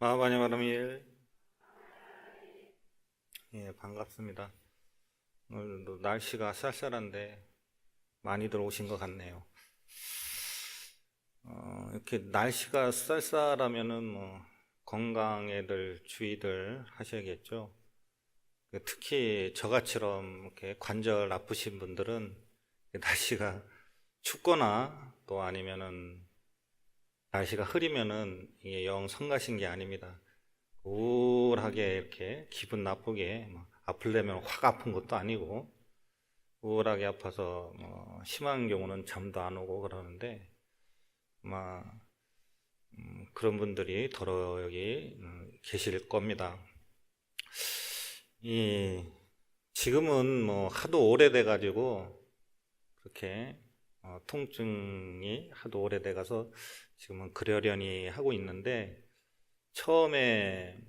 마하바니 바람일. 예, 반갑습니다. 오늘도 날씨가 쌀쌀한데 많이들 오신 것 같네요. 이렇게 날씨가 쌀쌀하면은 건강에들 주의들 하셔야겠죠. 특히 저같이럼 이렇게 관절 아프신 분들은 날씨가 춥거나 또 아니면은 날씨가 흐리면은 이게 영 성가신 게 아닙니다. 우울하게 이렇게 기분 나쁘게 아플려면 확 아픈 것도 아니고 우울하게 아파서 심한 경우는 잠도 안 오고 그러는데 아마 그런 분들이 더러 여기 계실 겁니다. 지금은 하도 오래돼 가지고 그렇게 통증이 하도 오래돼 가서 지금은 그러려니 하고 있는데 처음에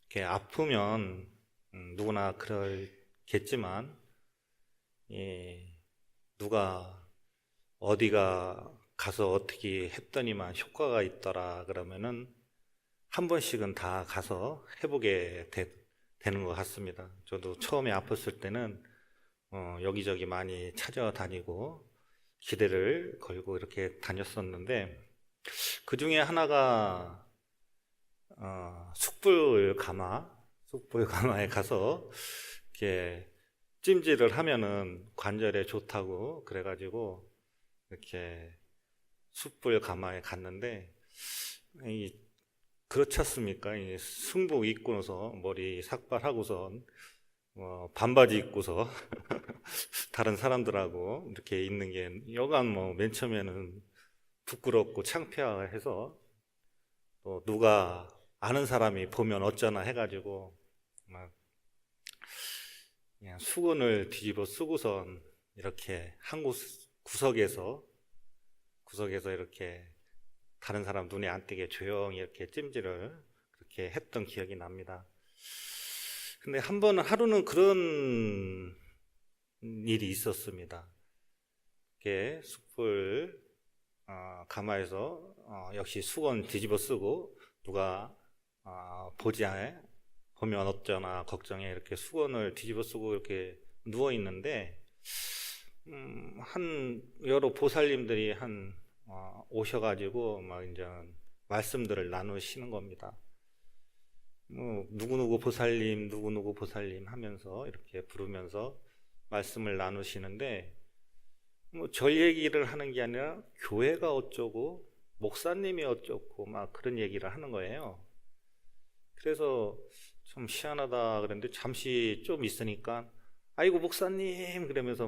이렇게 아프면 누구나 그러겠지만 누가 어디가 가서 어떻게 했더니만 효과가 있더라 그러면은 한 번씩은 다 가서 해보게 되는 것 같습니다. 저도 처음에 아팠을 때는 여기저기 많이 찾아다니고 기대를 걸고 이렇게 다녔었는데 그 중에 하나가 숯불가마에 가서 이렇게 찜질을 하면은 관절에 좋다고 그래가지고 이렇게 숯불가마에 갔는데 그렇지 않습니까? 승복 입고 나서 머리 삭발하고선 반바지 입고서 다른 사람들하고 이렇게 있는 게 여간 맨 처음에는 부끄럽고 창피해서 또 누가 아는 사람이 보면 어쩌나 해가지고 막 그냥 수건을 뒤집어 쓰고선 이렇게 한 구석에서 이렇게 다른 사람 눈에 안 띄게 조용히 이렇게 찜질을 그렇게 했던 기억이 납니다. 근데 한 번은 하루는 그런 일이 있었습니다. 이렇게 숯불 가마에서 역시 수건 뒤집어 쓰고 누가 보면 어쩌나 걱정해 이렇게 수건을 뒤집어 쓰고 이렇게 누워 있는데 한 여러 보살님들이 오셔가지고 막 이제 말씀들을 나누시는 겁니다. 누구누구 보살님 하면서 이렇게 부르면서 말씀을 나누시는데 저 얘기를 하는 게 아니라 교회가 어쩌고 목사님이 어쩌고 막 그런 얘기를 하는 거예요. 그래서 좀 희한하다 그랬는데 잠시 좀 있으니까 아이고 목사님 그러면서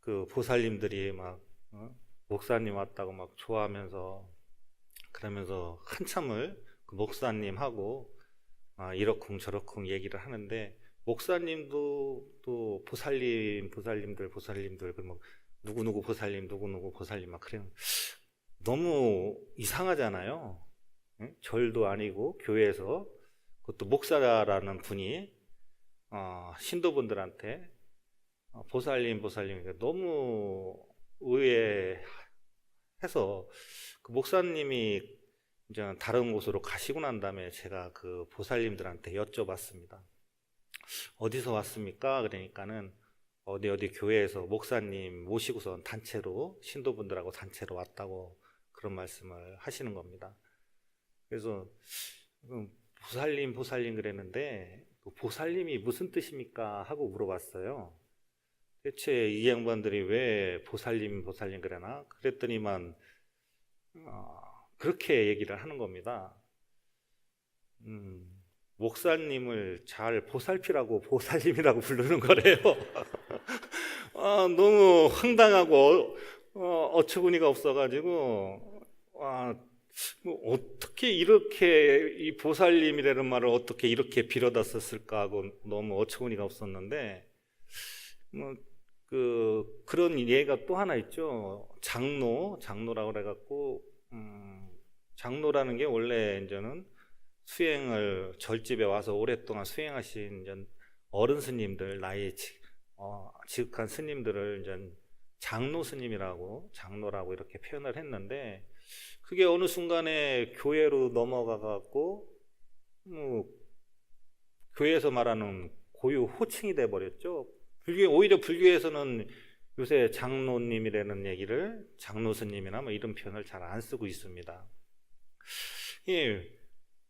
그 보살님들이 목사님 왔다고 막 좋아하면서 그러면서 한참을 그 목사님하고 이러쿵저러쿵 얘기를 하는데 목사님도 또 보살님들 그러면 누구누구 보살님 막 그래요. 너무 이상하잖아요. 응? 절도 아니고 교회에서 그것도 목사라는 분이 신도분들한테 보살님 너무 의외해서 그 목사님이 이제 다른 곳으로 가시고 난 다음에 제가 그 보살님들한테 여쭤봤습니다. 어디서 왔습니까? 그러니까는 어디 교회에서 목사님 모시고서 단체로 신도분들하고 단체로 왔다고 그런 말씀을 하시는 겁니다. 그래서 보살님 그랬는데 보살님이 무슨 뜻입니까? 하고 물어봤어요. 대체 이 양반들이 왜 보살님 그러나? 그랬더니만 그렇게 얘기를 하는 겁니다. 목사님을 잘 보살피라고 보살님이라고 부르는 거래요. 너무 황당하고 어처구니가 없어가지고 어떻게 이렇게 이 보살님이라는 말을 어떻게 이렇게 빌어다 썼을까 하고 너무 어처구니가 없었는데 그런 예가 또 하나 있죠. 장로라고 그래갖고 장로라는 게 원래 이제는 절집에 와서 오랫동안 수행하신 이제 어른 스님들 나이 지극한 스님들을 이제 장로라고 이렇게 표현을 했는데 그게 어느 순간에 교회로 넘어가 갖고 교회에서 말하는 고유 호칭이 돼 버렸죠. 오히려 불교에서는 요새 장로님이라는 얘기를 장로스님이나 뭐 이런 표현을 잘 안 쓰고 있습니다. 예,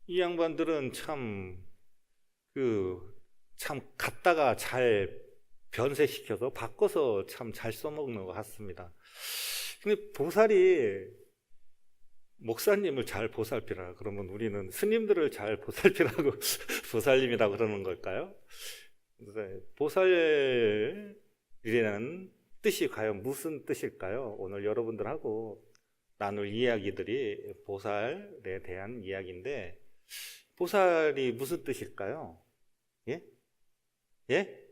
이 양반들은 참 갖다가 잘 변세시켜서 바꿔서 참 잘 써먹는 것 같습니다. 근데 보살이 목사님을 잘 보살피라 그러면 우리는 스님들을 잘 보살피라고 보살님이라고 그러는 걸까요? 보살이라는 뜻이 과연 무슨 뜻일까요? 오늘 여러분들하고 나눌 이야기들이 보살에 대한 이야기인데, 보살이 무슨 뜻일까요? 예? 예?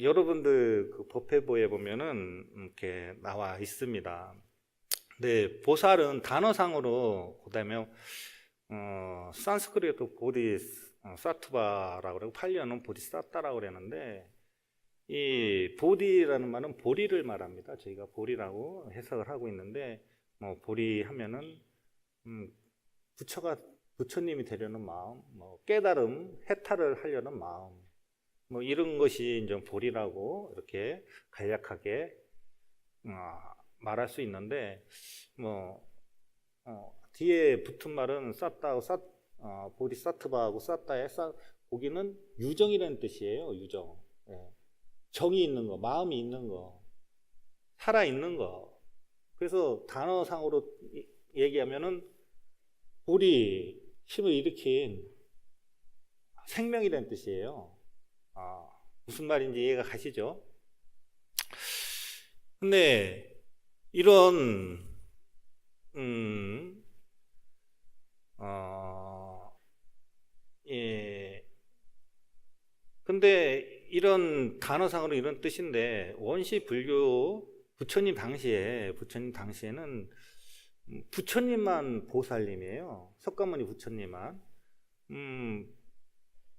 여러분들 그 법회보에 보면은 이렇게 나와 있습니다. 네, 보살은 단어상으로 그다음에 산스크리트 보디 사투바라고 그러고 팔려는 보디사타라고 그러는데, 이 보디라는 말은 보리를 말합니다. 저희가 보리라고 해석을 하고 있는데, 보리 하면은 부처님이 되려는 마음, 깨달음, 해탈을 하려는 마음, 이런 것이 이제 보리라고 이렇게 간략하게 말할 수 있는데, 뒤에 붙은 말은 보디사트바하고 사타의 거기는 유정이라는 뜻이에요. 유정. 예. 정이 있는 거, 마음이 있는 거, 살아있는 거. 그래서 단어상으로 얘기하면은 보리, 힘을 일으킨 생명이라는 뜻이에요. 무슨 말인지 이해가 가시죠? 근데 이런 예. 근데 이런 단어상으로 이런 뜻인데, 원시 불교 부처님 당시에는 부처님만 보살님이에요. 석가모니 부처님만.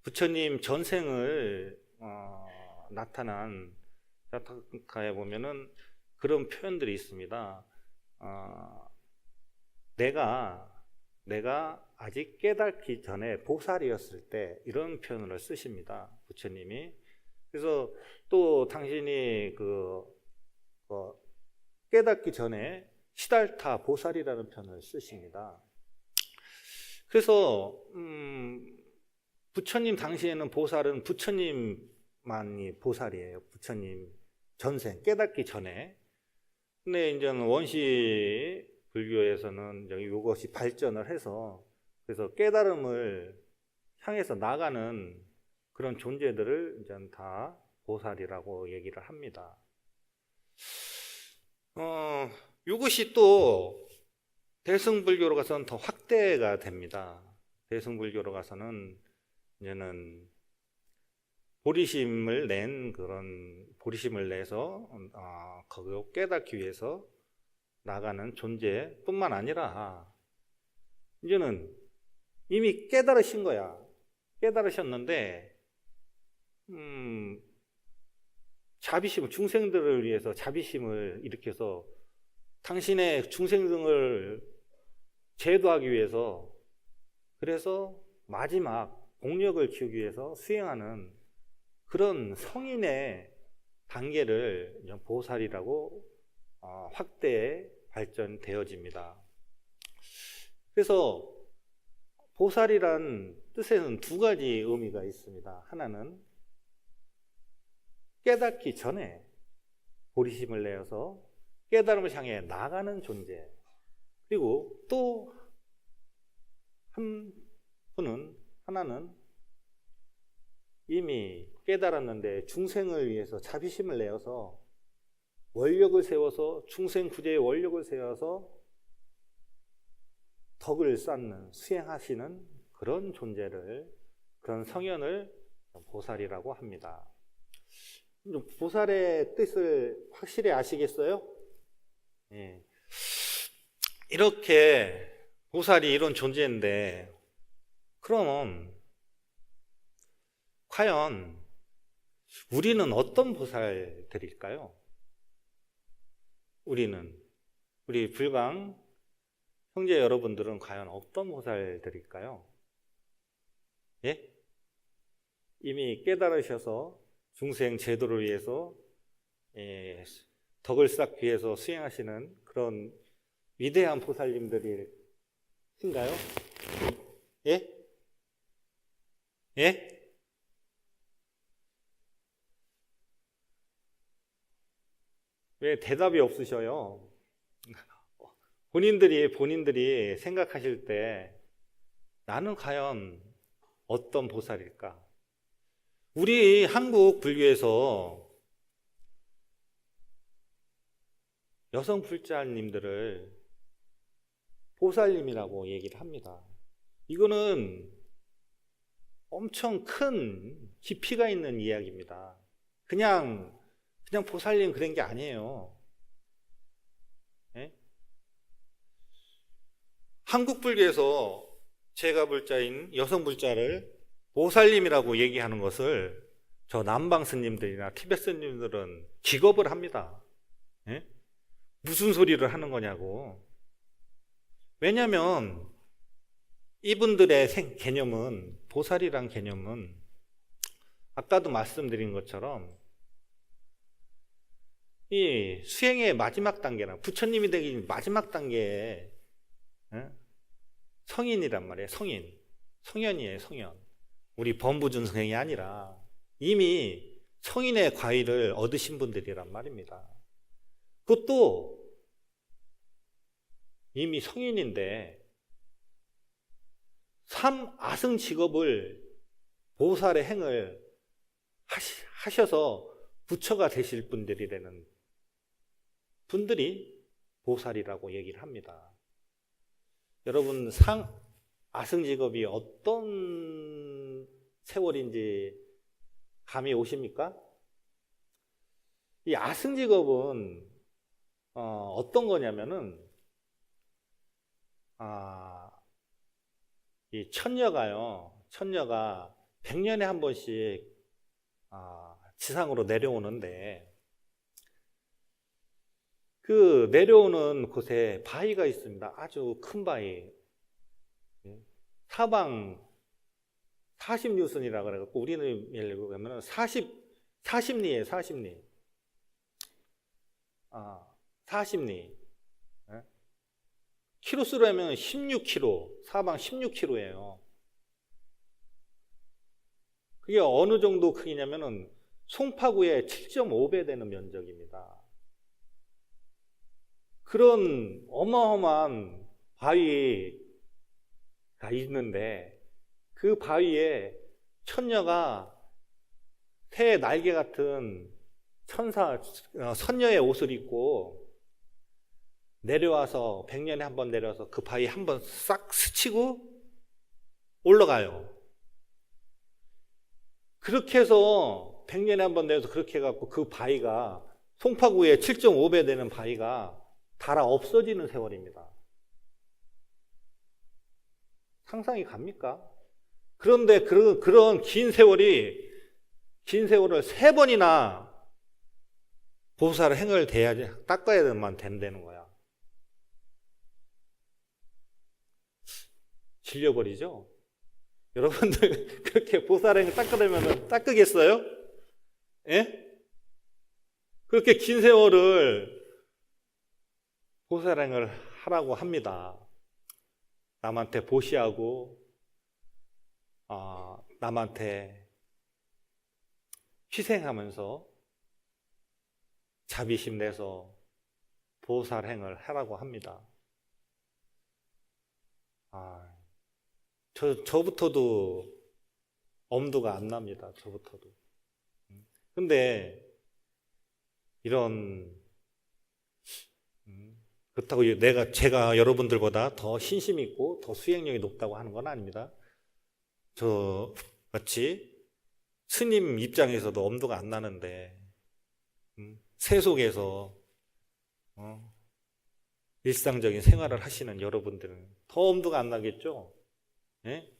부처님 전생을 나타난 자타카에 보면은 그런 표현들이 있습니다. 내가 아직 깨닫기 전에 보살이었을 때, 이런 표현을 쓰십니다. 부처님이. 그래서 또 당신이 깨닫기 전에 시달타 보살이라는 표현을 쓰십니다. 그래서 부처님 당시에는 보살은 부처님만이 보살이에요. 부처님 전생 깨닫기 전에. 근데 이제 원시 불교에서는 이것이 발전을 해서, 그래서 깨달음을 향해서 나가는 그런 존재들을 이제 다 보살이라고 얘기를 합니다. 이것이 또 대승불교로 가서는 더 확대가 됩니다. 대승불교로 가서는 이제는 보리심을 내서 그거 깨닫기 위해서 나가는 존재뿐만 아니라, 이제는 이미 깨달으신 거야. 깨달으셨는데 자비심을, 중생들을 위해서 자비심을 일으켜서 당신의 중생들을 제도하기 위해서, 그래서 마지막 공력을 키우기 위해서 수행하는 그런 성인의 단계를 보살이라고 확대 발전되어집니다. 그래서 보살이란 뜻에는 두 가지 의미가 있습니다. 하나는 깨닫기 전에 보리심을 내어서 깨달음을 향해 나가는 존재, 그리고 또 하나는 이미 깨달았는데 중생을 위해서 자비심을 내어서 원력을 세워서, 중생 구제의 원력을 세워서 덕을 쌓는, 수행하시는 그런 존재를, 그런 성현을 보살이라고 합니다. 보살의 뜻을 확실히 아시겠어요? 예. 이렇게 보살이 이런 존재인데, 그럼 과연 우리는 어떤 보살들일까요? 우리는 우리 불강 형제 여러분들은 과연 어떤 보살들일까요? 예? 이미 깨달으셔서 중생 제도를 위해서 덕을 쌓기 위해서 수행하시는 그런 위대한 보살님들인가요? 예? 예? 왜 대답이 없으셔요? 본인들이 생각하실 때 나는 과연 어떤 보살일까? 우리 한국 불교에서 여성 불자님들을 보살님이라고 얘기를 합니다. 이거는 엄청 큰 깊이가 있는 이야기입니다. 그냥 보살님 그런 게 아니에요. 예? 한국 불교에서 제가 불자인 여성 불자를 보살님이라고 얘기하는 것을 저 남방 스님들이나 티베트 스님들은 기겁을 합니다. 예? 무슨 소리를 하는 거냐고. 왜냐하면 이분들의 개념은, 보살이란 개념은 아까도 말씀드린 것처럼 이 수행의 마지막 단계나 부처님이 되기 마지막 단계에 성인이란 말이에요. 성현이에요. 성현. 우리 범부준성이 아니라 이미 성인의 과위를 얻으신 분들이란 말입니다. 그것도 이미 성인인데 삼아승 직업을 보살의 행을 하셔서 부처가 되실 분들이라는 분들이 보살이라고 얘기를 합니다. 여러분 아승 직업이 어떤 세월인지 감이 오십니까? 이 아승 직업은 어떤 거냐면은 이 천녀가 100년에 한 번씩 지상으로 내려오는데 그 내려오는 곳에 바위가 있습니다. 아주 큰 바위. 사방 40유순이라 그래갖고 우리는 예를 들면 40리에 40리. 40리. 키로수로 하면 16km, 사방 16km예요. 그게 어느 정도 크기냐면은 송파구의 7.5배 되는 면적입니다. 그런 어마어마한 바위가 있는데 그 바위에 천녀가 새 날개 같은 선녀의 옷을 입고 내려와서 100년에 한 번 내려와서 그 바위 한 번 싹 스치고 올라가요. 그렇게 해서 100년에 한 번 내려서 그렇게 해갖고 그 바위가 송파구의 7.5배 되는 바위가 달아 없어지는 세월입니다. 상상이 갑니까? 그런데 그런 긴 세월을 3번이나 보살 행을 닦아야만 된다는 거야. 질려버리죠? 여러분들 그렇게 보살행을 닦으려면 닦으겠어요? 예? 그렇게 긴 세월을 보살행을 하라고 합니다. 남한테 보시하고 남한테 희생하면서 자비심 내서 보살행을 하라고 합니다. 저부터도 엄두가 안 납니다. 저부터도. 근데 그렇다고 제가 여러분들보다 더 신심 있고 더 수행력이 높다고 하는 건 아닙니다. 저 같이 스님 입장에서도 엄두가 안 나는데 세속에서 일상적인 생활을 하시는 여러분들은 더 엄두가 안 나겠죠? 예?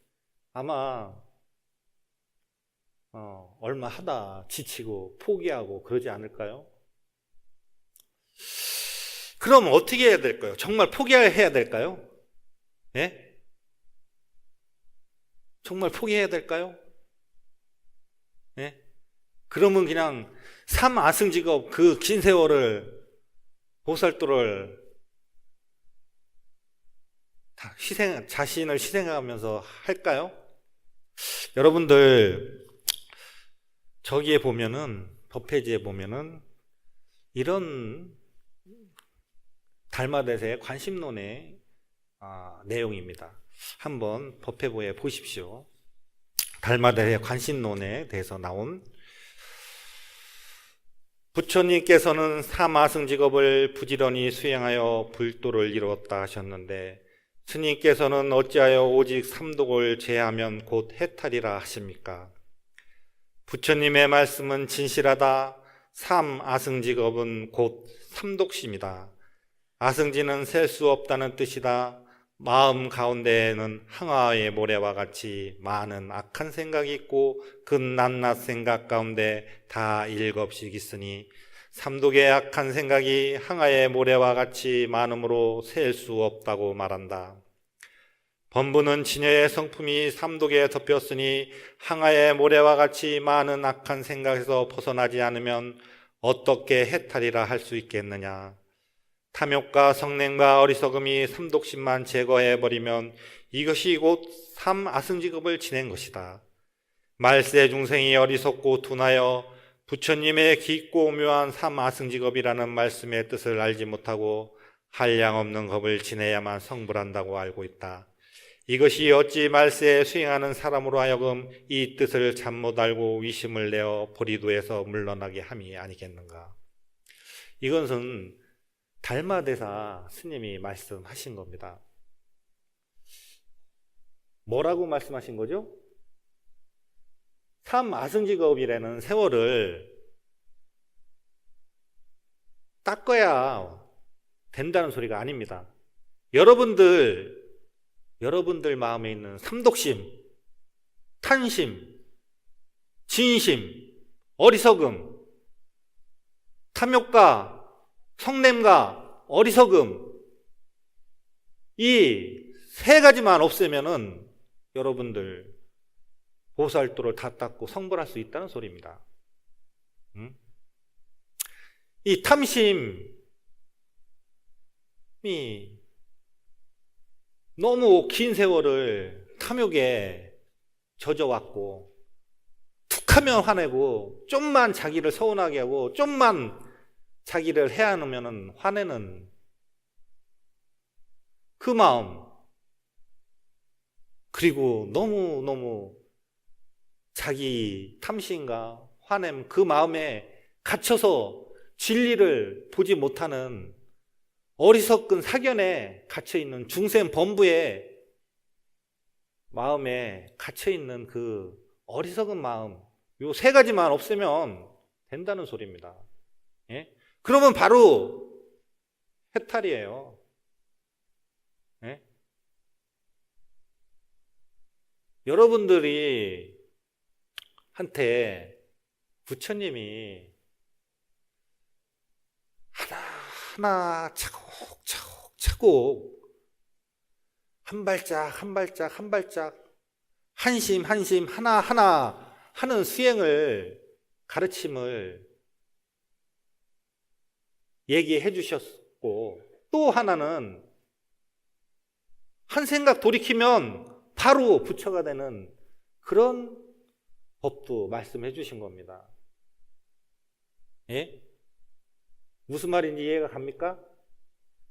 아마 얼마 하다 지치고 포기하고 그러지 않을까요? 그럼 어떻게 해야 될까요? 정말 포기해야 될까요? 예? 정말 포기해야 될까요? 예? 그러면 그냥 삼아승직업 그 긴 세월을 보살도를 다 자신을 희생하면서 할까요? 여러분들 저기에 보면은 법회지에 보면은 이런 달마대세의 관심론의 내용입니다. 한번 법회부에 보십시오. 달마대세의 관심론에 대해서 나온 부처님께서는 삼아승직업을 부지런히 수행하여 불도를 이루었다 하셨는데 스님께서는 어찌하여 오직 삼독을 제하면 곧 해탈이라 하십니까? 부처님의 말씀은 진실하다. 삼아승직업은 곧 삼독심이다. 아승지는 셀 수 없다는 뜻이다. 마음 가운데에는 항아의 모래와 같이 많은 악한 생각이 있고 그 낱낱 생각 가운데 다 일곱씩 있으니 삼독의 악한 생각이 항아의 모래와 같이 많음으로 셀 수 없다고 말한다. 범부는 진여의 성품이 삼독에 덮였으니 항아의 모래와 같이 많은 악한 생각에서 벗어나지 않으면 어떻게 해탈이라 할 수 있겠느냐. 탐욕과 성냄과 어리석음이 삼독심만 제거해버리면 이것이 곧 삼아승직업을 지낸 것이다. 말세 중생이 어리석고 둔하여 부처님의 깊고 오묘한 삼아승직업이라는 말씀의 뜻을 알지 못하고 한량없는 겁을 지내야만 성불한다고 알고 있다. 이것이 어찌 말세에 수행하는 사람으로 하여금 이 뜻을 잘못 알고 위심을 내어 보리도에서 물러나게 함이 아니겠는가. 이것은 달마대사 스님이 말씀하신 겁니다. 뭐라고 말씀하신 거죠? 삼아승직업이라는 세월을 닦아야 된다는 소리가 아닙니다. 여러분들 마음에 있는 삼독심, 탄심, 진심, 어리석음, 탐욕과 성냄과 어리석음, 이 세 가지만 없애면은 여러분들 보살도를 다 닦고 성불할 수 있다는 소리입니다. 이 탐심이 너무 긴 세월을 탐욕에 젖어왔고 툭하면 화내고 좀만 자기를 서운하게 하고 좀만 자기를 해하면 화내는 그 마음, 그리고 너무너무 자기 탐심과 화냄 그 마음에 갇혀서 진리를 보지 못하는 어리석은 사견에 갇혀있는 중생 범부의 마음에 갇혀있는 그 어리석은 마음, 요 세 가지만 없애면 된다는 소리입니다. 예? 그러면 바로 해탈이에요. 예? 여러분들이 한테 부처님이 하나 차곡차곡 한 발짝 한심 하나하나 하는 수행을 가르침을 얘기해 주셨고, 또 하나는 한 생각 돌이키면 바로 부처가 되는 그런 법도 말씀해 주신 겁니다. 예? 무슨 말인지 이해가 갑니까?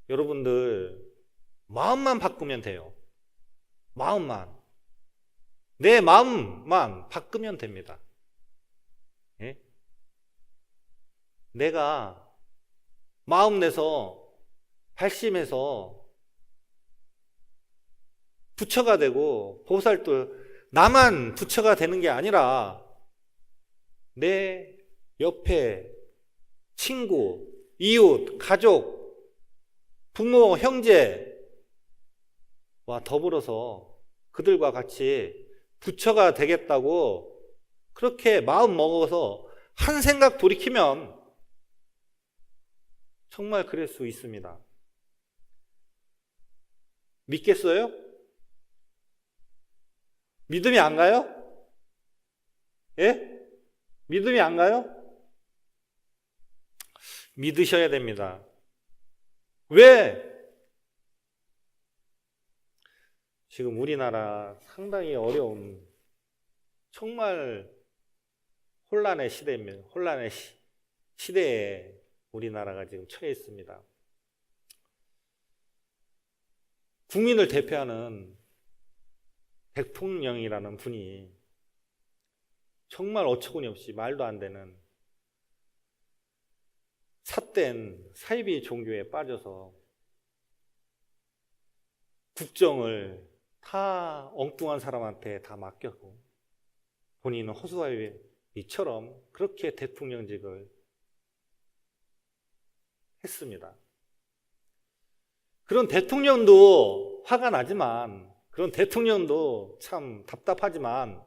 여러분들 마음만 바꾸면 돼요. 마음만. 내 마음만 바꾸면 됩니다. 예? 내가 마음 내서 발심해서 부처가 되고 보살도 나만 부처가 되는 게 아니라 내 옆에 친구, 이웃, 가족, 부모, 형제와 더불어서 그들과 같이 부처가 되겠다고 그렇게 마음 먹어서 한 생각 돌이키면 정말 그럴 수 있습니다. 믿겠어요? 믿음이 안 가요? 예? 믿음이 안 가요? 믿으셔야 됩니다. 왜? 지금 우리나라 상당히 어려운, 정말 혼란의 시대입니다. 혼란의 시대에 우리나라가 지금 처해 있습니다. 국민을 대표하는 대통령이라는 분이 정말 어처구니 없이 말도 안 되는 삿된 사이비 종교에 빠져서 국정을 다 엉뚱한 사람한테 다 맡겼고 본인은 허수아비처럼 그렇게 대통령직을 했습니다. 그런 대통령도 화가 나지만, 그런 대통령도 참 답답하지만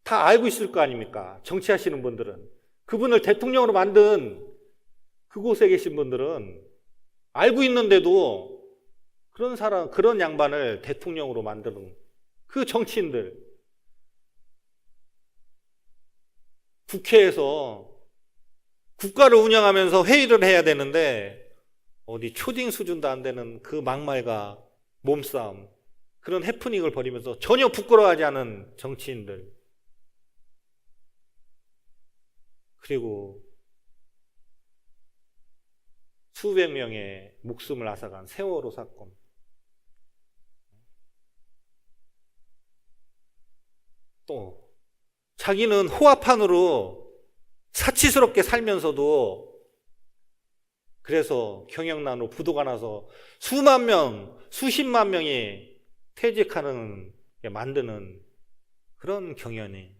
다 알고 있을 거 아닙니까? 정치하시는 분들은. 그분을 대통령으로 만든 그곳에 계신 분들은 알고 있는데도 그런 사람, 그런 양반을 대통령으로 만드는 그 정치인들, 국회에서 국가를 운영하면서 회의를 해야 되는데 어디 초딩 수준도 안 되는 그 막말과 몸싸움, 그런 해프닝을 벌이면서 전혀 부끄러워하지 않은 정치인들, 그리고 수백 명의 목숨을 앗아간 세월호 사건, 또 자기는 호화판으로 사치스럽게 살면서도, 그래서 경영난으로 부도가 나서 수만 명, 수십만 명이 퇴직하는 게 만드는 그런 경연이,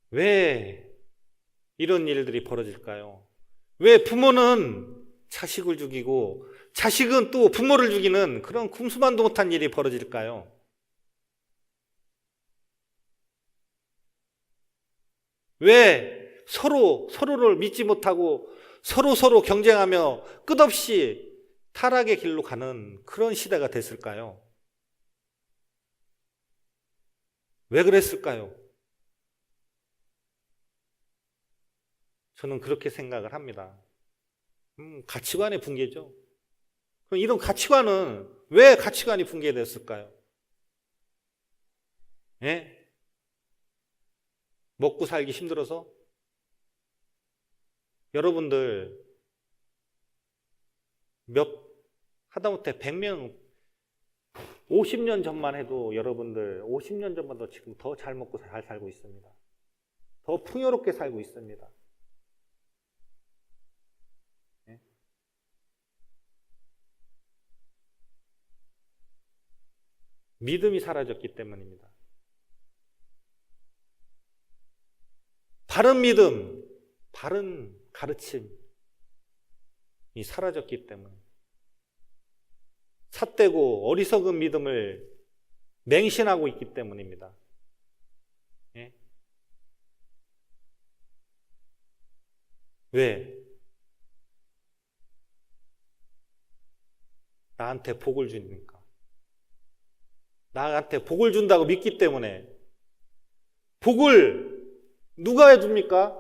왜 이런 일들이 벌어질까요? 왜 부모는 자식을 죽이고 자식은 또 부모를 죽이는 그런 kum수만도 못한 일이 벌어질까요? 왜 서로를 믿지 못하고 서로 경쟁하며 끝없이 타락의 길로 가는 그런 시대가 됐을까요? 왜 그랬을까요? 저는 그렇게 생각을 합니다. 가치관의 붕괴죠. 그럼 이런 가치관은 왜 가치관이 붕괴됐을까요? 예? 먹고 살기 힘들어서? 여러분들 하다못해 100명, 50년 전만 해도 여러분들 50년 전만 더 지금 더 잘 먹고 잘 살고 있습니다. 더 풍요롭게 살고 있습니다. 예? 믿음이 사라졌기 때문입니다. 바른 믿음, 바른 가르침이 사라졌기 때문에 삿되고 어리석은 믿음을 맹신하고 있기 때문입니다. 예? 왜? 나한테 복을 주니까. 나한테 복을 준다고 믿기 때문에. 복을 누가 해줍니까?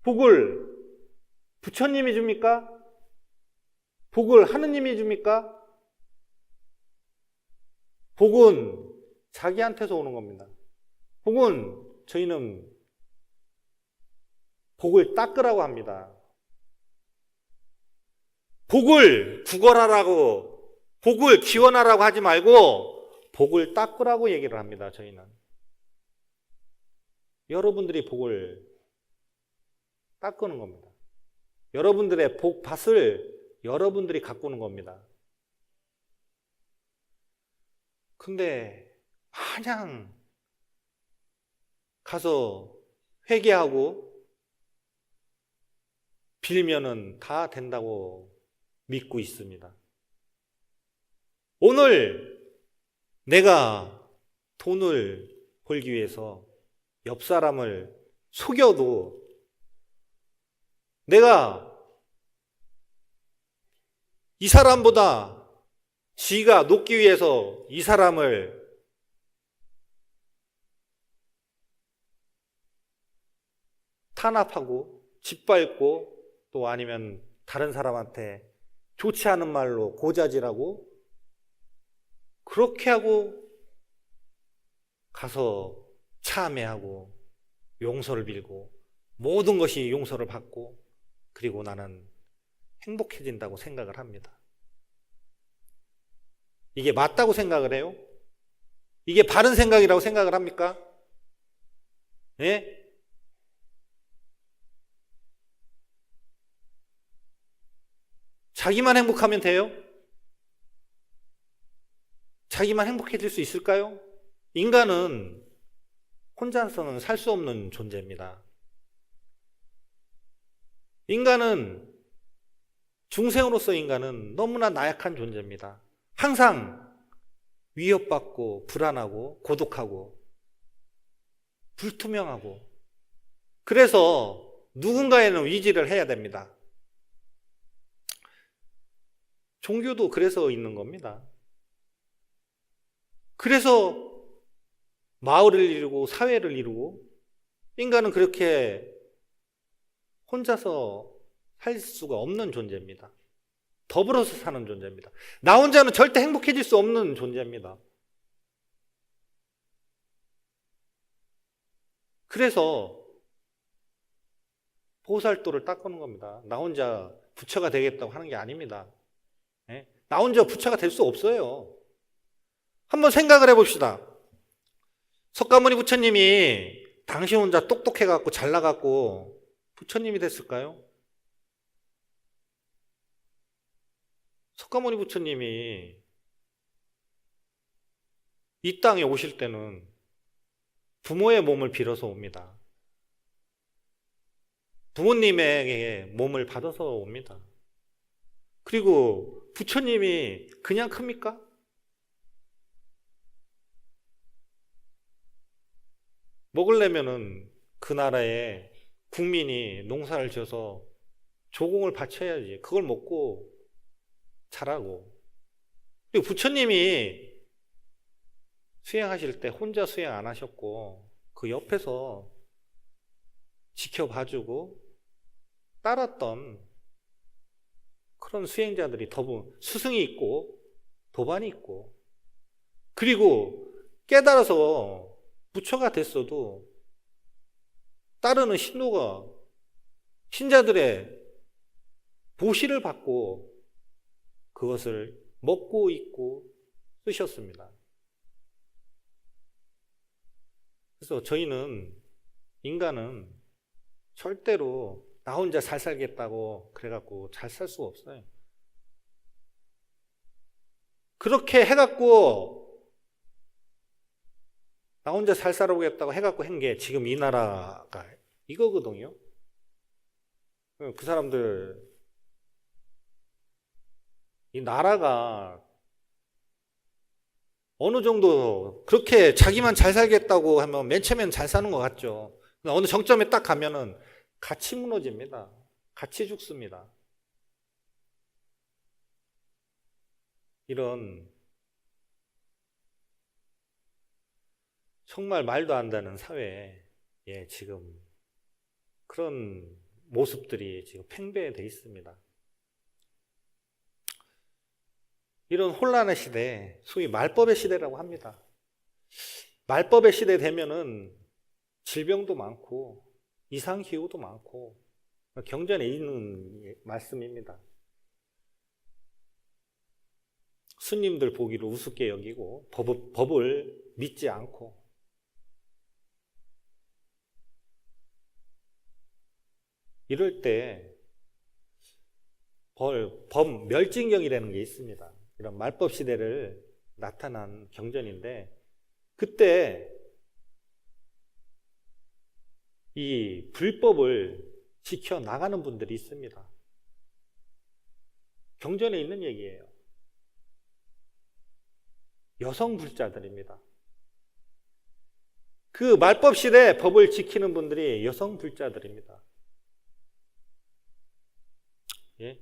복을 부처님이 줍니까? 복을 하느님이 줍니까? 복은 자기한테서 오는 겁니다. 복은 저희는 복을 닦으라고 합니다. 복을 구걸하라고, 복을 기원하라고 하지 말고 복을 닦으라고 얘기를 합니다. 저희는. 여러분들이 복을 닦는 겁니다. 여러분들의 복밭을 여러분들이 가꾸는 겁니다. 근데 마냥 가서 회개하고 빌면은 다 된다고 믿고 있습니다. 오늘 내가 돈을 벌기 위해서 옆 사람을 속여도 내가 이 사람보다 지위가 높기 위해서 이 사람을 탄압하고 짓밟고 또 아니면 다른 사람한테 좋지 않은 말로 고자질하고 그렇게 하고 가서 참회하고 용서를 빌고 모든 것이 용서를 받고 그리고 나는 행복해진다고 생각을 합니다. 이게 맞다고 생각을 해요? 이게 바른 생각이라고 생각을 합니까? 예? 자기만 행복하면 돼요? 자기만 행복해질 수 있을까요? 인간은 혼자서는 살 수 없는 존재입니다. 중생으로서 인간은 너무나 나약한 존재입니다. 항상 위협받고 불안하고 고독하고 불투명하고 그래서 누군가에는 의지를 해야 됩니다. 종교도 그래서 있는 겁니다. 그래서 마을을 이루고 사회를 이루고 인간은 그렇게 혼자서 살 수가 없는 존재입니다. 더불어서 사는 존재입니다. 나 혼자는 절대 행복해질 수 없는 존재입니다. 그래서 보살도를 닦는 겁니다. 나 혼자 부처가 되겠다고 하는 게 아닙니다. 나 혼자 부처가 될 수 없어요. 한번 생각을 해봅시다. 석가모니 부처님이 당신 혼자 똑똑해갖고 잘나갖고 부처님이 됐을까요? 석가모니 부처님이 이 땅에 오실 때는 부모의 몸을 빌어서 옵니다. 부모님에게 몸을 받아서 옵니다. 그리고 부처님이 그냥 큽니까? 먹으려면은 그 나라에 국민이 농사를 지어서 조공을 바쳐야지. 그걸 먹고 자라고. 그리고 부처님이 수행하실 때 혼자 수행 안 하셨고 그 옆에서 지켜봐주고 따랐던 그런 수행자들이 스승이 있고 도반이 있고 그리고 깨달아서 부처가 됐어도 따르는 신자들의 보시를 받고 그것을 먹고 입고 쓰셨습니다. 그래서 인간은 절대로 나 혼자 잘 살겠다고 그래갖고 잘 살 수가 없어요. 그렇게 해갖고 나 혼자 잘 살아보겠다고 해갖고 한 게 지금 이 나라가 이거거든요. 그 사람들 이 나라가 어느 정도 그렇게 자기만 잘 살겠다고 하면 맨 처음에는 잘 사는 것 같죠. 어느 정점에 딱 가면은 같이 무너집니다. 같이 죽습니다. 이런 정말 말도 안 되는 사회에 지금 그런 모습들이 지금 팽배해 있습니다. 이런 혼란의 시대, 소위 말법의 시대라고 합니다. 말법의 시대 되면은 질병도 많고 이상기후도 많고 경전에 있는 말씀입니다. 스님들 보기를 우습게 여기고 법을 믿지 않고 이럴 때 법 멸진경이라는 게 있습니다. 이런 말법 시대를 나타난 경전인데 그때 이 불법을 지켜나가는 분들이 있습니다. 경전에 있는 얘기예요. 여성 불자들입니다. 그 말법 시대 법을 지키는 분들이 여성 불자들입니다. 예?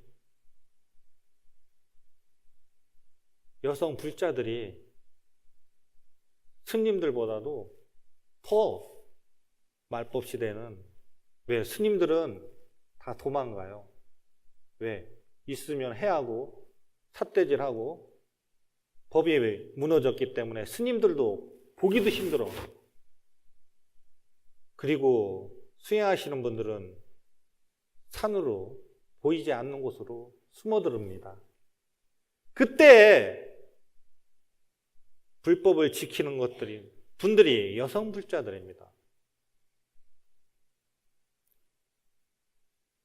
여성 불자들이 스님들보다도 더 말법 시대는, 왜? 스님들은 다 도망가요. 왜? 있으면 해하고 삿대질하고 법이 무너졌기 때문에 스님들도 보기도 힘들어. 그리고 수행하시는 분들은 산으로, 보이지 않는 곳으로 숨어들습니다. 그때 불법을 지키는 분들이 여성 불자들입니다.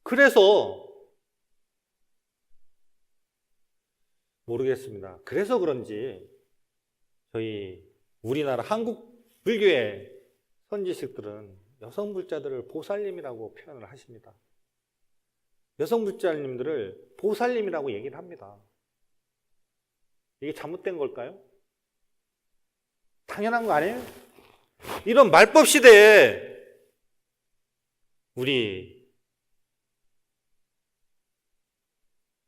그래서 모르겠습니다. 그래서 그런지 저희 우리나라 한국 불교의 선지식들은 여성 불자들을 보살님이라고 표현을 하십니다. 여성 불자님들을 보살님이라고 얘기를 합니다. 이게 잘못된 걸까요? 당연한 거 아니에요? 이런 말법 시대에 우리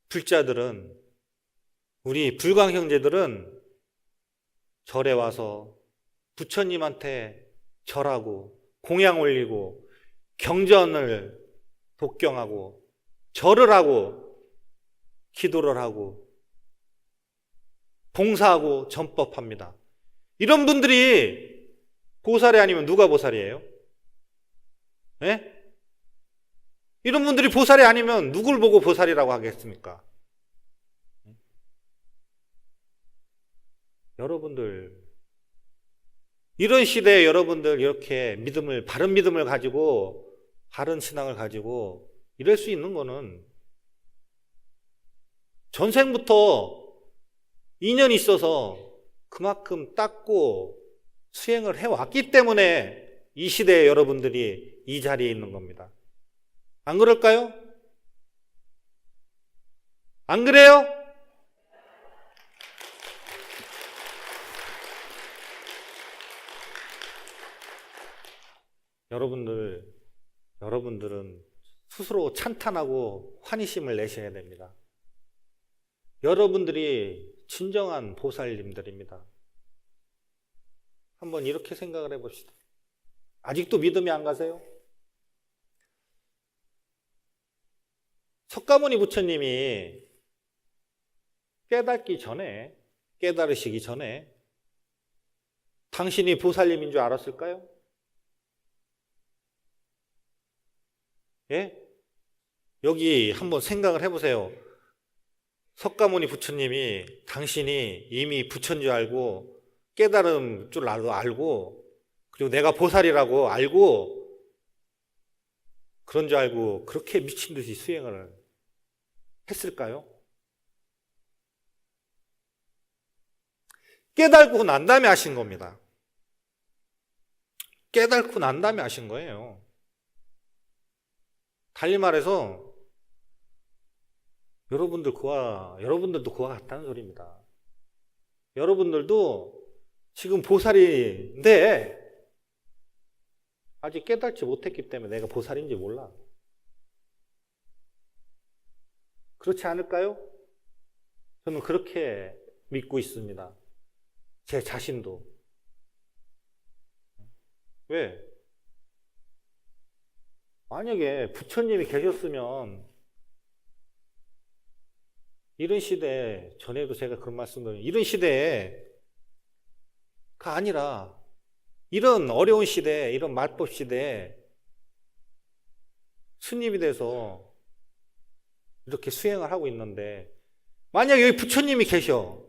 불자들은, 우리 불광 형제들은 절에 와서 부처님한테 절하고 공양 올리고 경전을 독경하고 절을 하고 기도를 하고 봉사하고 전법합니다. 이런 분들이 보살이 아니면 누가 보살이에요? 네? 이런 분들이 보살이 아니면 누굴 보고 보살이라고 하겠습니까? 여러분들, 이런 시대에 여러분들 이렇게 믿음을, 바른 믿음을 가지고, 바른 신앙을 가지고 이럴 수 있는 거는 전생부터 인연이 있어서 그만큼 닦고 수행을 해왔기 때문에 이 시대에 여러분들이 이 자리에 있는 겁니다. 안 그럴까요? 안 그래요? 여러분들은 스스로 찬탄하고 환희심을 내셔야 됩니다. 여러분들이 진정한 보살님들입니다. 한번 이렇게 생각을 해봅시다. 아직도 믿음이 안 가세요? 석가모니 부처님이 깨달으시기 전에 당신이 보살님인 줄 알았을까요? 예? 여기 한번 생각을 해보세요. 석가모니 부처님이 당신이 이미 부처인 줄 알고 깨달은 줄 알고 그리고 내가 보살이라고 알고 그런 줄 알고 그렇게 미친 듯이 수행을 했을까요? 깨달고 난 다음에 하신 겁니다. 깨달고 난 다음에 하신 거예요. 달리 말해서 여러분들도 그와 같다는 소리입니다. 여러분들도 지금 보살인데 아직 깨닫지 못했기 때문에 내가 보살인지 몰라. 그렇지 않을까요? 저는 그렇게 믿고 있습니다. 제 자신도. 왜? 만약에 부처님이 계셨으면 이런 시대에, 전에도 제가 그런 말씀드렸는데 이런 시대에가 아니라 이런 어려운 시대에, 이런 말법 시대에 스님이 돼서 이렇게 수행을 하고 있는데 만약에 여기 부처님이 계셔,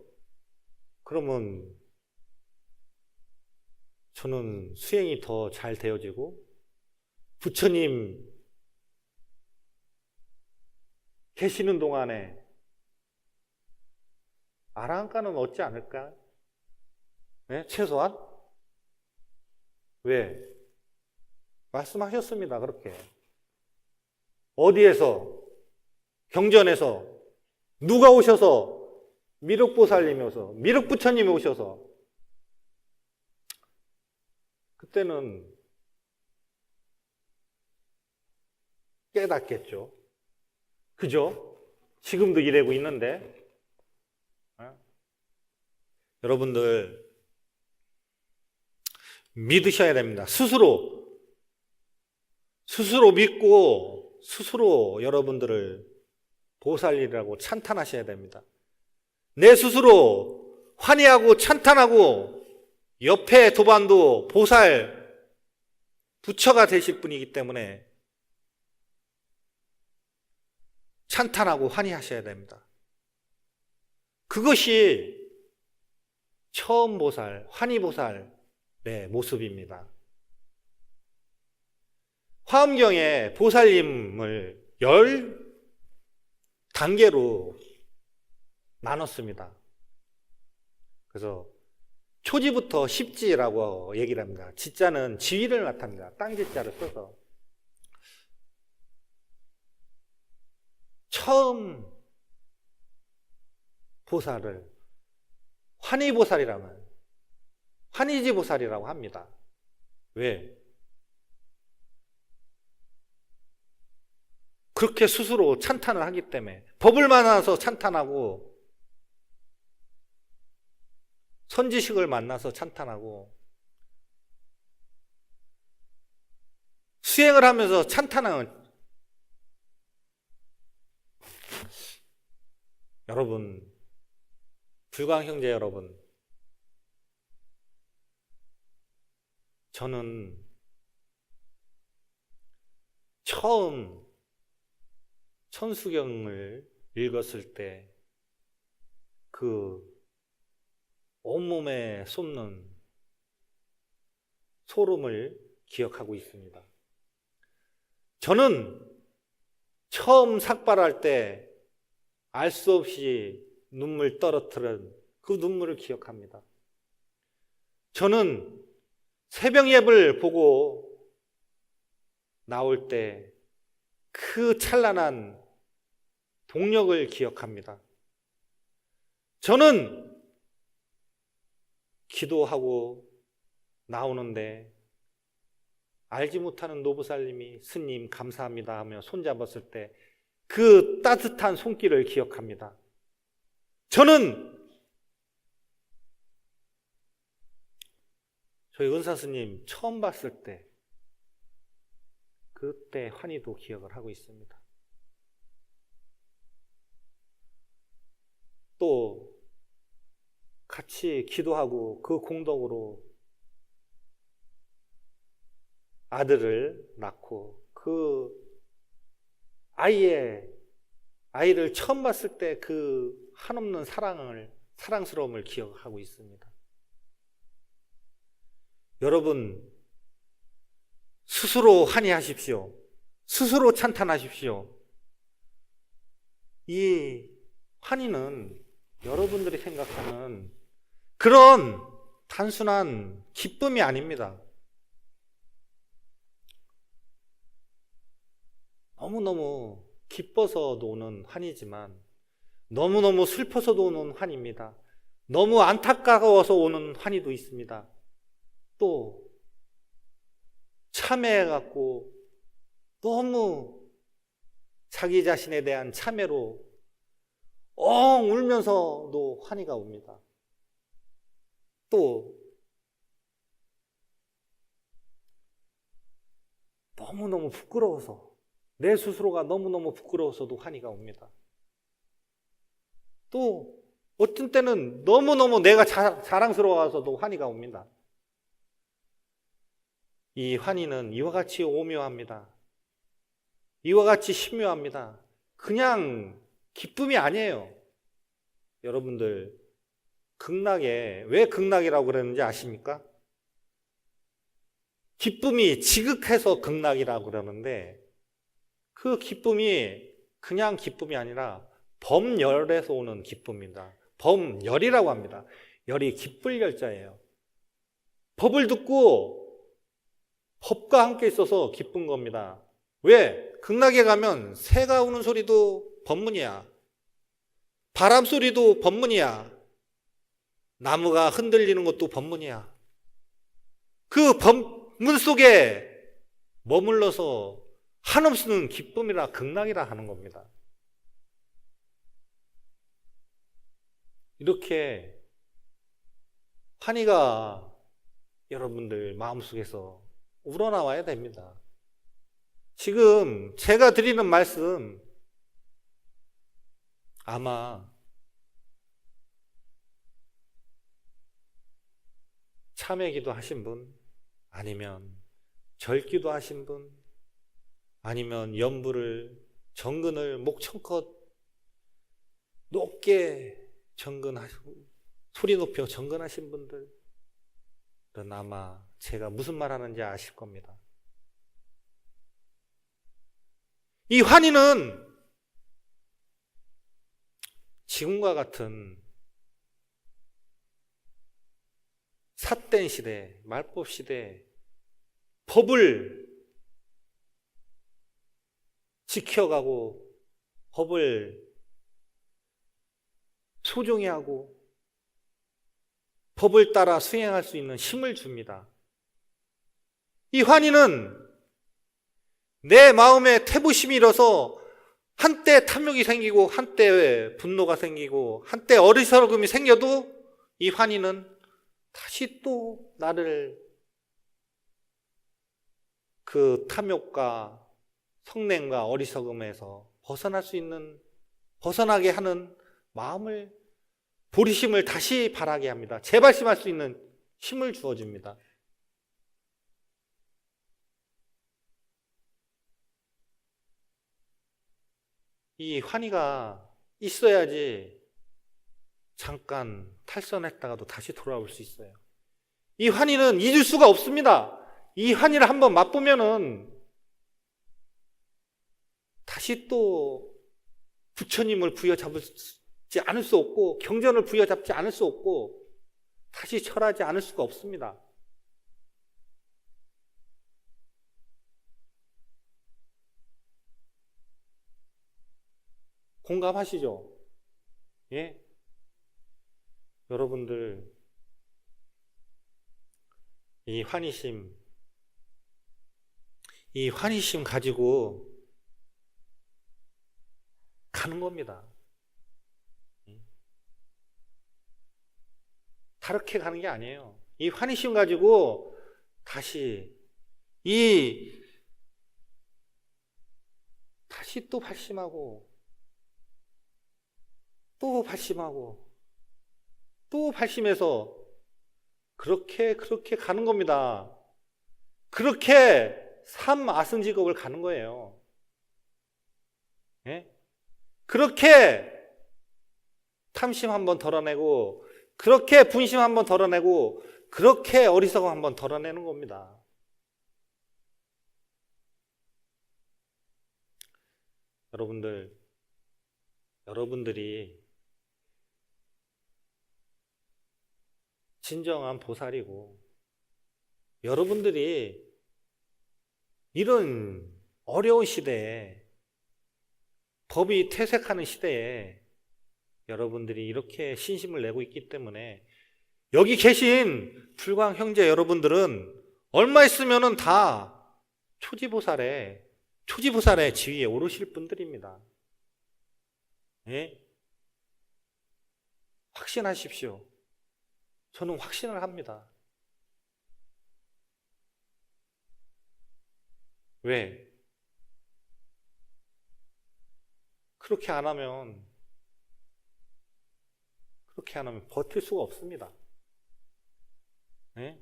그러면 저는 수행이 더 잘 되어지고 부처님 계시는 동안에 아라한가는 얻지 않을까? 네? 최소한? 왜? 말씀하셨습니다. 그렇게. 어디에서? 경전에서 누가 오셔서? 미륵보살님이 오셔서, 미륵부처님이 오셔서 그때는 깨닫겠죠. 그죠? 지금도 이러고 있는데. 여러분들 믿으셔야 됩니다. 스스로 믿고 스스로 여러분들을 보살이라고 찬탄하셔야 됩니다. 내 스스로 환희하고 찬탄하고 옆에 도반도 보살 부처가 되실 분이기 때문에 찬탄하고 환희하셔야 됩니다. 그것이 처음 보살, 환희보살의 모습입니다. 화엄경에 보살님을 10단계로 나눴습니다. 그래서 초지부터 십지라고 얘기를 합니다. 지자는 지위를 나타냅니다. 땅지자를 써서. 처음 보살을 환희보살이라면 환희지보살이라고 합니다. 왜? 그렇게 스스로 찬탄을 하기 때문에. 법을 만나서 찬탄하고 선지식을 만나서 찬탄하고 수행을 하면서 찬탄하는. 여러분, 불광 형제 여러분, 저는 처음 천수경을 읽었을 때 그 온몸에 솟는 소름을 기억하고 있습니다. 저는 처음 삭발할 때 알 수 없이 눈물 떨어뜨린 그 눈물을 기억합니다. 저는 새벽 예불 보고 나올 때 그 찬란한 동력을 기억합니다. 저는 기도하고 나오는데 알지 못하는 노부살님이 스님 감사합니다 하며 손잡았을 때 그 따뜻한 손길을 기억합니다. 저는 저희 은사스님 처음 봤을 때 그때 환희도 기억을 하고 있습니다. 또 같이 기도하고 그 공덕으로 아들을 낳고 그 아이를 처음 봤을 때 그 한없는 사랑스러움을 기억하고 있습니다. 여러분, 스스로 환희하십시오. 스스로 찬탄하십시오. 이 환희는 여러분들이 생각하는 그런 단순한 기쁨이 아닙니다. 너무너무 기뻐서도 오는 환희지만 너무너무 슬퍼서도 오는 환희입니다. 너무 안타까워서 오는 환희도 있습니다. 또 참회해갖고 너무 자기 자신에 대한 참회로 울면서도 환희가 옵니다. 또 너무너무 부끄러워서 내 스스로가 너무너무 부끄러워서도 환희가 옵니다. 또 어떤 때는 너무너무 내가 자랑스러워서도 환희가 옵니다. 이 환희는 이와 같이 오묘합니다. 이와 같이 신묘합니다. 그냥 기쁨이 아니에요. 여러분들, 극락에 왜 극락이라고 그러는지 아십니까? 기쁨이 지극해서 극락이라고 그러는데 그 기쁨이 그냥 기쁨이 아니라 범열에서 오는 기쁨입니다. 범열이라고 합니다. 열이 기쁠 열자예요. 법을 듣고 법과 함께 있어서 기쁜 겁니다. 왜? 극락에 가면 새가 우는 소리도 법문이야. 바람 소리도 법문이야. 나무가 흔들리는 것도 법문이야. 그 법문 속에 머물러서 한없는 기쁨이라 극락이라 하는 겁니다. 이렇게 환희가 여러분들 마음속에서 우러나와야 됩니다. 지금 제가 드리는 말씀 아마 참회기도 하신 분, 아니면 절기도 하신 분, 아니면 연부를 정근을 목청껏 높게 정근하시고 소리 높여 정근하신 분들은 아마 제가 무슨 말 하는지 아실 겁니다. 이 환희는 지금과 같은 삿된 시대, 말법 시대, 법을 지켜가고 법을 소중히 하고 법을 따라 수행할 수 있는 힘을 줍니다. 이 환희는 내 마음에 태부심이 일어서 한때 탐욕이 생기고 한때 분노가 생기고 한때 어리석음이 생겨도 이 환희는 다시 또 나를 그 탐욕과 성냄과 어리석음에서 벗어나게 하는 마음을, 보리심을 다시 바라게 합니다. 재발심할 수 있는 힘을 주어줍니다. 이 환희가 있어야지 잠깐 탈선했다가도 다시 돌아올 수 있어요. 이 환희는 잊을 수가 없습니다. 이 환희를 한번 맛보면은 다시 또 부처님을 부여잡지 않을 수 없고 경전을 부여잡지 않을 수 없고 다시 철하지 않을 수가 없습니다. 공감하시죠? 예? 여러분들 이 환희심 가지고 가는 겁니다. 다르게 가는 게 아니에요. 이 환희심 가지고 다시 또 발심하고 또 발심하고 또 발심해서 그렇게 가는 겁니다. 그렇게 삼아승직업을 가는 거예요. 예? 그렇게 탐심 한번 덜어내고 그렇게 분심 한번 덜어내고 그렇게 어리석음 한번 덜어내는 겁니다. 여러분들이 진정한 보살이고 여러분들이 이런 어려운 시대에 법이 퇴색하는 시대에 여러분들이 이렇게 신심을 내고 있기 때문에 여기 계신 불광 형제 여러분들은 얼마 있으면은 다 초지보살의 지위에 오르실 분들입니다. 예? 확신하십시오. 저는 확신을 합니다. 왜? 그렇게 안 하면 버틸 수가 없습니다. 네?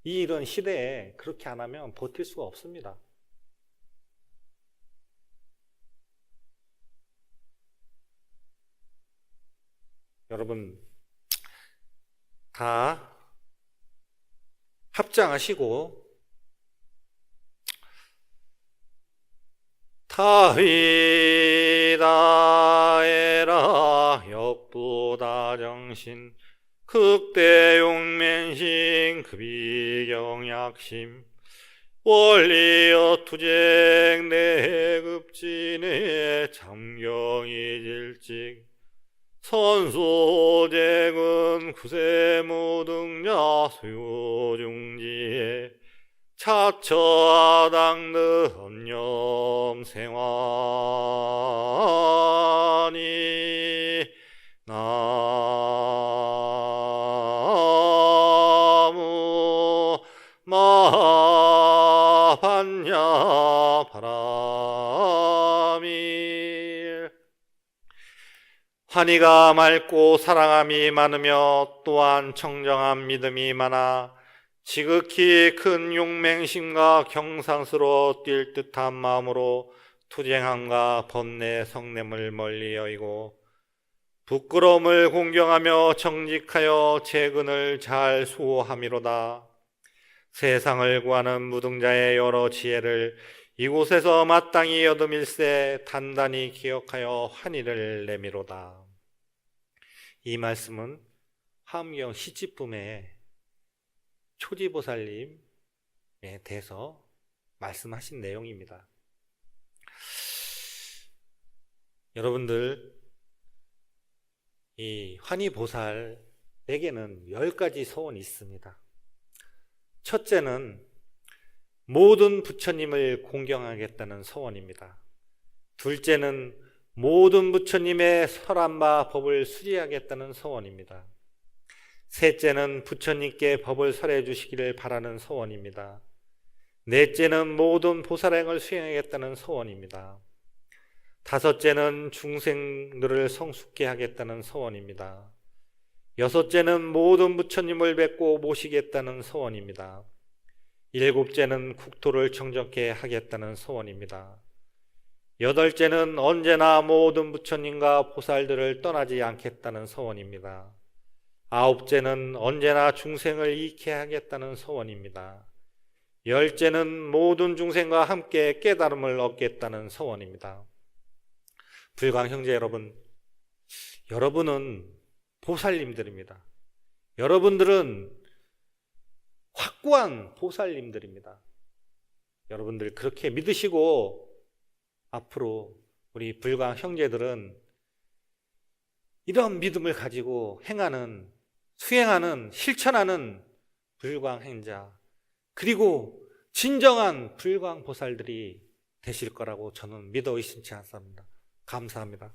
이런 시대에 그렇게 안 하면 버틸 수가 없습니다. 여러분 다 합장하시고 타휘다에라 역부다정신 극대용맹신 급이경약심 원리여 투쟁 내급진의 참경이질직 선소재근 구세무등자 수유중지에 차처아당드 엄념생환이 나무 마반야 바람이 환희가 맑고 사랑함이 많으며 또한 청정한 믿음이 많아 지극히 큰 용맹심과 경상스러워 뛸 듯한 마음으로 투쟁함과 번뇌 성냄을 멀리 여의고 부끄러움을 공경하며 정직하여 재근을 잘 수호함이로다. 세상을 구하는 무등자의 여러 지혜를 이곳에서 마땅히 얻음일세 단단히 기억하여 환희를 내미로다. 이 말씀은 화엄경 시집품의 초지보살님에 대해서 말씀하신 내용입니다. 여러분들, 이 환희보살에게는 10가지 소원이 있습니다. 첫째는 모든 부처님을 공경하겠다는 소원입니다. 둘째는 모든 부처님의 설한바 법을 수리하겠다는 소원입니다. 셋째는 부처님께 법을 설해 주시기를 바라는 소원입니다. 넷째는 모든 보살행을 수행하겠다는 소원입니다. 다섯째는 중생들을 성숙케 하겠다는 소원입니다. 여섯째는 모든 부처님을 뵙고 모시겠다는 소원입니다. 일곱째는 국토를 청정케 하겠다는 소원입니다. 여덟째는 언제나 모든 부처님과 보살들을 떠나지 않겠다는 소원입니다. 아홉째는 언제나 중생을 이익케 하겠다는 소원입니다. 열째는 모든 중생과 함께 깨달음을 얻겠다는 소원입니다. 불광 형제 여러분, 여러분은 보살님들입니다. 여러분들은 확고한 보살님들입니다. 여러분들 그렇게 믿으시고 앞으로 우리 불광 형제들은 이런 믿음을 가지고 행하는, 수행하는, 실천하는 불광 행자, 그리고 진정한 불광 보살들이 되실 거라고 저는 믿어 의심치 않습니다. 감사합니다.